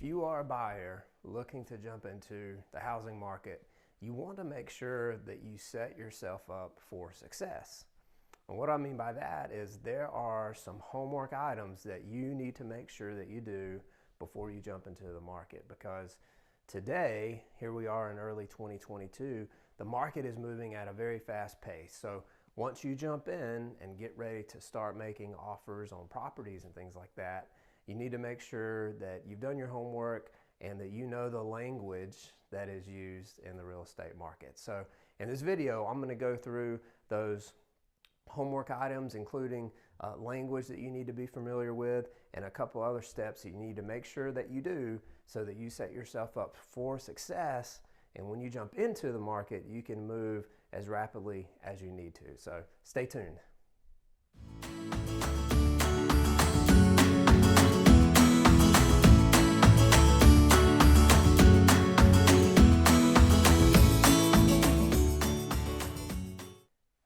If you are a buyer looking to jump into the housing market, you want to make sure that you set yourself up for success. And what I mean by that is there are some homework items that you need to make sure that you do before you jump into the market, because today, here we are in early 2022, the market is moving at a very fast pace. So once you jump in and get ready to start making offers on properties and things like that, you need to make sure that you've done your homework and that you know the language that is used in the real estate market. So in this video, I'm going to go through those homework items, including language that you need to be familiar with and a couple other steps that you need to make sure that you do so that you set yourself up for success. And when you jump into the market, you can move as rapidly as you need to. So stay tuned.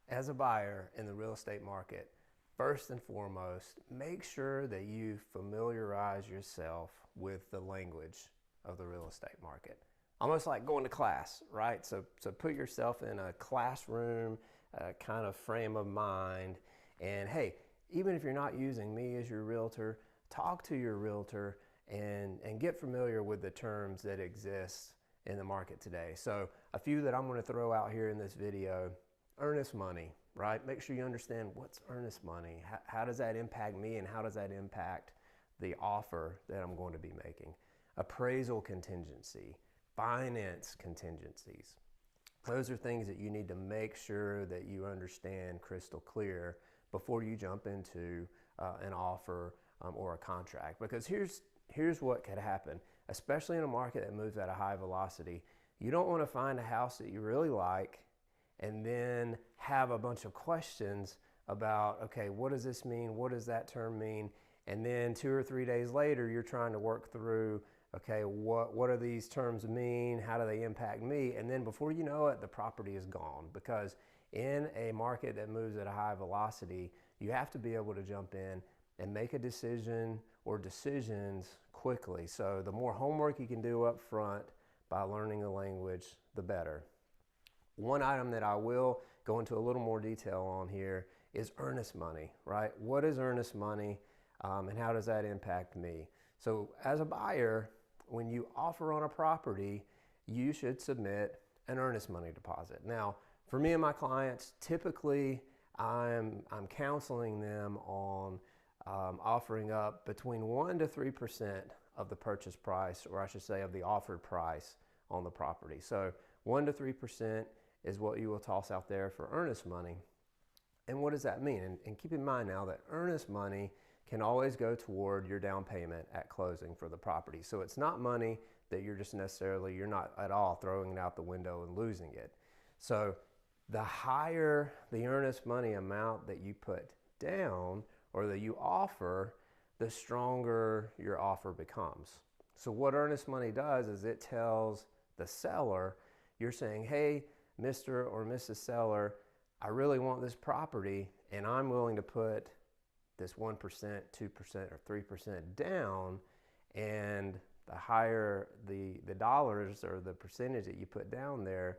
As a buyer in the real estate market, first and foremost, make sure that you familiarize yourself with the language of the real estate market. Almost like going to class, right? So put yourself in a classroom kind of frame of mind. And hey, even if you're not using me as your realtor, talk to your realtor and get familiar with the terms that exist in the market today. So a few that I'm going to throw out here in this video. Earnest money, right? Make sure you understand what's earnest money. How does that impact me and how does that impact the offer that I'm going to be making? Appraisal contingency, finance contingencies. Those are things that you need to make sure that you understand crystal clear before you jump into an offer or a contract. Because here's what could happen, especially in a market that moves at a high velocity. You don't want to find a house that you really like and then have a bunch of questions about, okay, what does this mean? What does that term mean? And then 2 or 3 days later, you're trying to work through, okay, what do these terms mean? How do they impact me? And then before you know it, the property is gone. Because in a market that moves at a high velocity, you have to be able to jump in and make a decision or decisions quickly. So the more homework you can do up front by learning the language, the better. One item that I will go into a little more detail on here is earnest money, right? What is earnest money and how does that impact me? So as a buyer, when you offer on a property, you should submit an earnest money deposit. Now, for me and my clients, typically I'm counseling them on offering up between 1 to 3% of the purchase price, or I should say of the offered price on the property. So 1 to 3% is what you will toss out there for earnest money. And what does that mean? And keep in mind now that earnest money can always go toward your down payment at closing for the property. So it's not money that you're not at all throwing it out the window and losing it. So the higher the earnest money amount that you put down or that you offer, the stronger your offer becomes. So what earnest money does is it tells the seller, you're saying, hey, Mr. or Mrs. Seller, I really want this property and I'm willing to put this 1%, 2%, or 3% down, and the higher the dollars or the percentage that you put down there,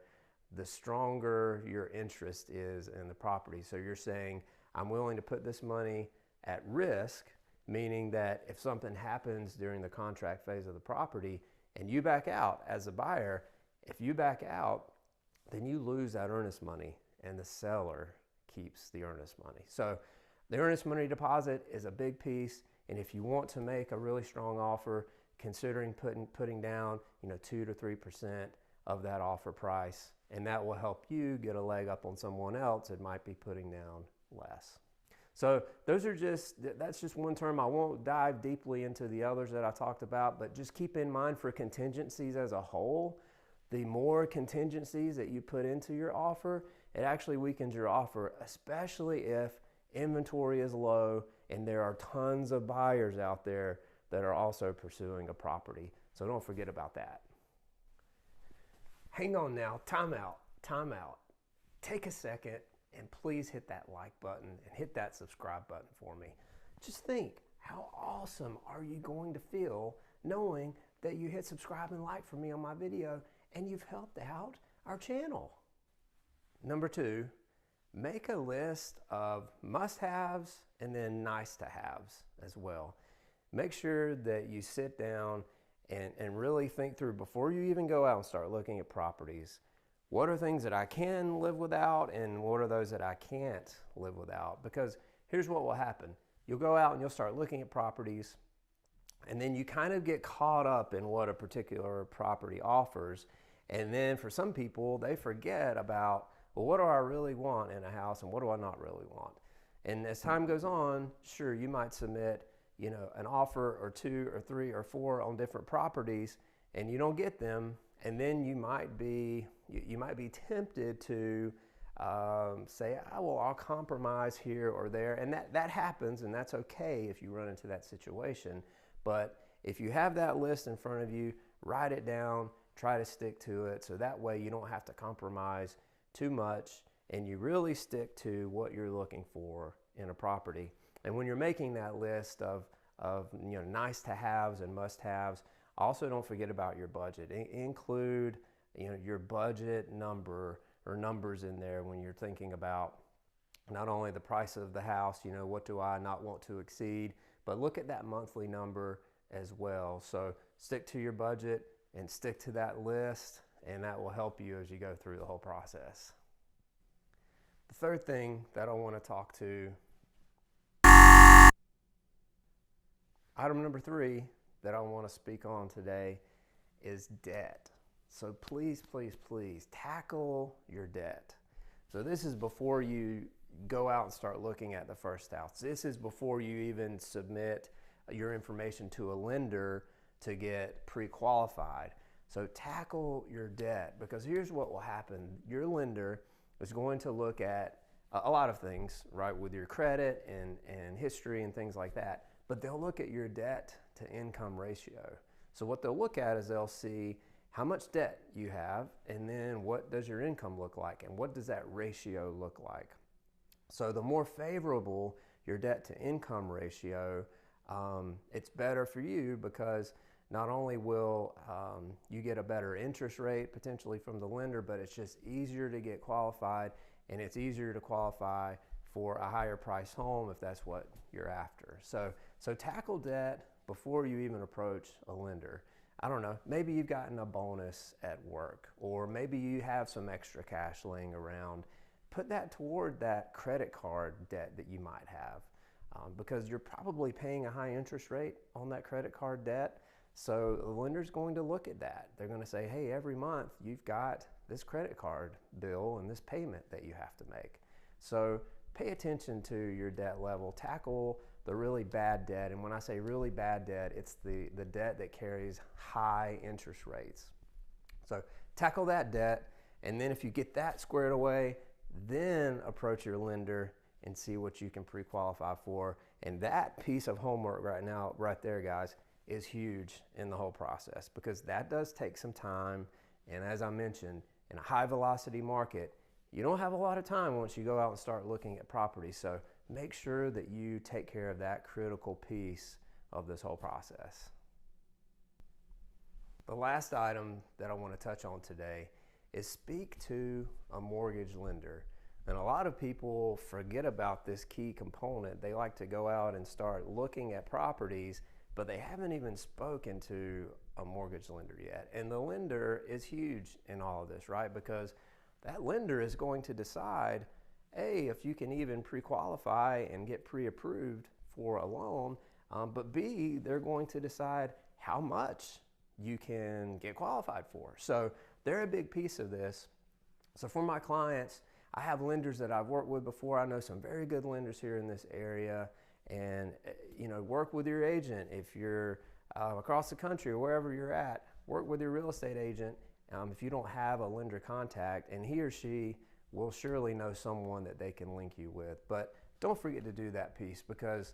the stronger your interest is in the property. So you're saying, I'm willing to put this money at risk, meaning that if something happens during the contract phase of the property and you back out as a buyer, if you back out, then you lose that earnest money and the seller keeps the earnest money. So the earnest money deposit is a big piece, and if you want to make a really strong offer, considering putting down 2 to 3% of that offer price, and that will help you get a leg up on someone else that might be putting down less. So that's just one term. I won't dive deeply into the others that I talked about, but just keep in mind for contingencies as a whole, the more contingencies that you put into your offer, it actually weakens your offer, especially if inventory is low and there are tons of buyers out there that are also pursuing a property. So don't forget about that. Hang on now, time out. Take a second and please hit that like button and hit that subscribe button for me. Just think, how awesome are you going to feel knowing that you hit subscribe and like for me on my video, and you've helped out our channel. Number 2, make a list of must-haves and then nice-to-haves as well. Make sure that you sit down and really think through before you even go out and start looking at properties. What are things that I can live without, and what are those that I can't live without? Because here's what will happen. You'll go out and you'll start looking at properties, and then you kind of get caught up in what a particular property offers. And then for some people, they forget about, well, what do I really want in a house and what do I not really want? And as time goes on, sure, you might submit, an offer or 2 or 3 or 4 on different properties, and you don't get them, and then you might be tempted to say, oh, well, I'll compromise here or there, and that happens, and that's okay if you run into that situation. But if you have that list in front of you, write it down, try to stick to it, so that way you don't have to compromise too much, and you really stick to what you're looking for in a property. And when you're making that list of nice to haves and must haves, also don't forget about your budget. Include your budget number or numbers in there when you're thinking about not only the price of the house, what do I not want to exceed, but look at that monthly number as well. So stick to your budget and stick to that list, and that will help you as you go through the whole process. The third thing that I want to talk to, item number 3 that I want to speak on today is debt. So please, please, please tackle your debt. So this is before you go out and start looking at the first house. This is before you even submit your information to a lender to get pre-qualified. So tackle your debt, because here's what will happen. Your lender is going to look at a lot of things, right, with your credit and history and things like that, but they'll look at your debt to income ratio. So what they'll look at is they'll see how much debt you have, and then what does your income look like, and what does that ratio look like. So the more favorable your debt to income ratio, it's better for you, because not only will you get a better interest rate potentially from the lender, but it's just easier to get qualified, and it's easier to qualify for a higher price home if that's what you're after. So tackle debt before you even approach a lender. I don't know, maybe you've gotten a bonus at work, or maybe you have some extra cash laying around. Put that toward that credit card debt that you might have, because you're probably paying a high interest rate on that credit card debt. So the lender's going to look at that. They're going to say, hey, every month you've got this credit card bill and this payment that you have to make. So pay attention to your debt level. Tackle the really bad debt. And when I say really bad debt, it's the debt that carries high interest rates. So tackle that debt. And then if you get that squared away, then approach your lender and see what you can pre-qualify for. And that piece of homework right there, guys, is huge in the whole process, because that does take some time. And as I mentioned, in a high velocity market, you don't have a lot of time once you go out and start looking at property. So make sure that you take care of that critical piece of this whole process. The last item that I want to touch on today is speak to a mortgage lender. And a lot of people forget about this key component. They like to go out and start looking at properties, but they haven't even spoken to a mortgage lender yet. And the lender is huge in all of this, right? Because that lender is going to decide, A, if you can even pre-qualify and get pre-approved for a loan, but B, they're going to decide how much you can get qualified for. So they're a big piece of this. So for my clients, I have lenders that I've worked with before. I know some very good lenders here in this area. And work with your agent. If you're across the country or wherever you're at, work with your real estate agent if you don't have a lender contact, and he or she will surely know someone that they can link you with. But don't forget to do that piece, because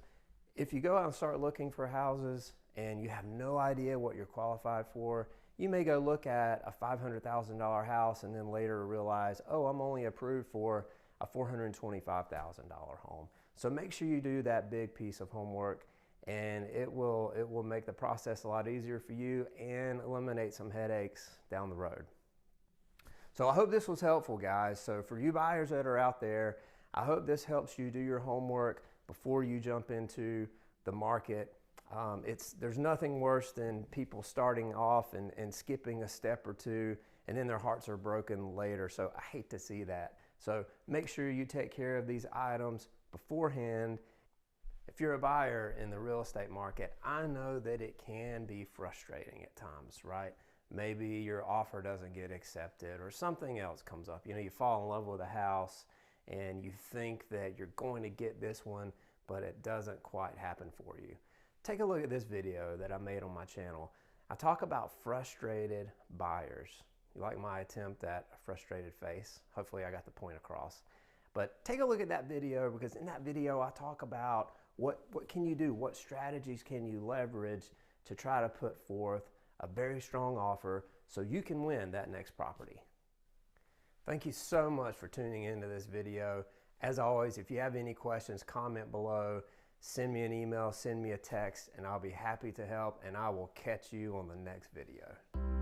if you go out and start looking for houses and you have no idea what you're qualified for, you may go look at a $500,000 house and then later realize, oh, I'm only approved for a $425,000 home. So make sure you do that big piece of homework and it will make the process a lot easier for you and eliminate some headaches down the road. So I hope this was helpful, guys. So for you buyers that are out there, I hope this helps you do your homework before you jump into the market. There's nothing worse than people starting off and skipping a step or two, and then their hearts are broken later. So I hate to see that. So make sure you take care of these items beforehand. If you're a buyer in the real estate market, I know that it can be frustrating at times, right? Maybe your offer doesn't get accepted or something else comes up. You know, you fall in love with a house and you think that you're going to get this one, but it doesn't quite happen for you. Take a look at this video that I made on my channel. I talk about frustrated buyers. You like my attempt at a frustrated face? Hopefully I got the point across. But take a look at that video, because in that video I talk about what can you do, what strategies can you leverage to try to put forth a very strong offer so you can win that next property. Thank you so much for tuning into this video. As always, if you have any questions, comment below, send me an email, send me a text, and I'll be happy to help, and I will catch you on the next video.